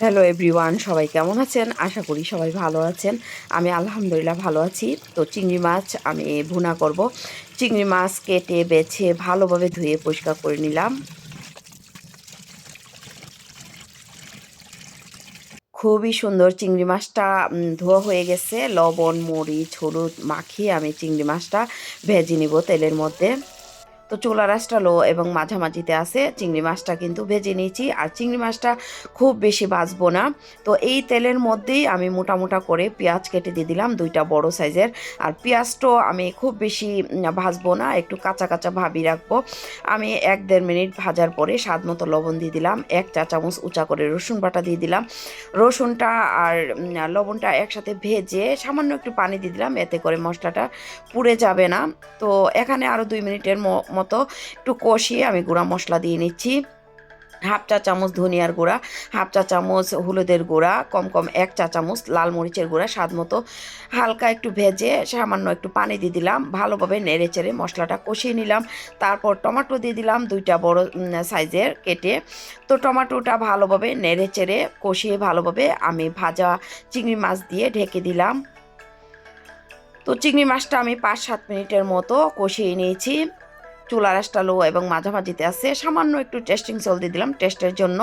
Hello everyone, সবাই কেমন আছেন? আশা করি সবাই ভালো আছেন। আমি আলহামদুলিল্লাহ ভালো আছি। তো চিংড়ি মাছ আমি ভুনা করব। চিংড়ি মাছ কেটে বেছে ভালোভাবে ধুয়ে পরিষ্কার করে নিলাম। খুবই সুন্দর চিংড়ি মাছটা ধোয়া হয়ে গেছে। লবণ, মরিচ, হলুদ মাখিয়ে আমি চিংড়ি মাছটা ভেজে নিব তেলের মধ্যে। তো চুলার আঁচটা লো এবং মাঝামাঝিতে আছে। চিংড়ি মাছটা কিন্তু ভেজে নিয়েছি, আর চিংড়ি মাছটা খুব বেশি ভাজবো না। তো এই তেলের মধ্যেই আমি মোটা মোটা করে পেঁয়াজ কেটে দিয়ে দিলাম, দুইটা বড় সাইজের। আর পেঁয়াজটাও আমি খুব বেশি ভাজবো না, একটু কাঁচা কাঁচা ভাবি রাখবো। আমি 1-1.5 মিনিট ভাজার পরে স্বাদ মতো লবণ দিয়ে দিলাম, 1 চা চামচ উঁচা করে রসুন বাটা দিয়ে দিলাম। রসুনটা আর লবণটা একসাথে ভেজে সামান্য একটু পানি দিয়ে দিলাম, এতে করে মশলাটা পুড়ে যাবে না। তো এখানে আরও 2 মিনিটের মতো একটু কষিয়ে আমি গুঁড়া মশলা দিয়ে নিচ্ছি। 1/2 চা চামচ ধনিয়ার গুঁড়া, 1/2 চা চামচ হলুদের গুঁড়া, কম কম 1 চা চামচ লাল মরিচের গুঁড়া, স্বাদ মতো। হালকা একটু ভেজে সামান্য একটু পানি দিয়ে দিলাম, ভালোভাবে নেড়ে চেড়ে মশলাটা কষিয়ে নিলাম। তারপর টমেটো দিয়ে দিলাম, দুইটা বড় সাইজের কেটে। তো টমেটোটা ভালোভাবে নেড়ে চেড়ে কষিয়ে ভালোভাবে আমি ভাজা চিংড়ি মাছ দিয়ে ঢেকে দিলাম। তো চিংড়ি মাছটা আমি 5-7 মিনিটের মতো কষিয়ে নিয়েছি। চুলার আঁচটা লো এবং মাঝামাঝিতে আছে। সামান্য একটু টেস্টিং সল্ট দিয়ে দিলাম টেস্টের জন্য।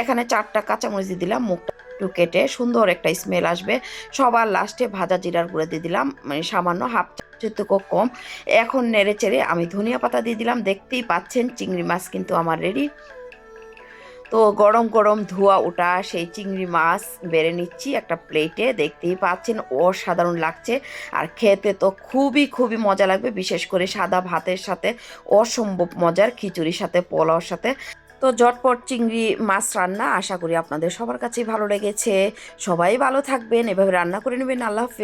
এখানে 4টা কাঁচামরিচ দিয়ে দিলাম, মুখটা একটু কেটে, সুন্দর একটা স্মেল আসবে। সবার লাস্টে ভাজা জিরার গুঁড়ো দিয়ে দিলাম, মানে সামান্য হাফ চামচের থেকেও কম। এখন নেড়ে চেড়ে আমি ধনিয়া পাতা দিয়ে দিলাম। দেখতেই পাচ্ছেন চিংড়ি মাছ কিন্তু আমার রেডি। তো গরম গরম ধোয়া ওঠা সেই চিংড়ি মাছ বেড়ে নিচ্ছি একটা প্লেটে। দেখতেই পাচ্ছেন অসাধারণ লাগছে, আর খেতে তো খুবই খুবই মজা লাগবে, বিশেষ করে সাদা ভাতের সাথে অসম্ভব মজার, খিচুড়ির সাথে, পোলাওর সাথে। তো ঝটপট চিংড়ি মাছ রান্না আশা করি আপনাদের সবার কাছেই ভালো লেগেছে। সবাই ভালো থাকবেন, এভাবে রান্না করে নেবেন। আল্লাহ হাফেজ।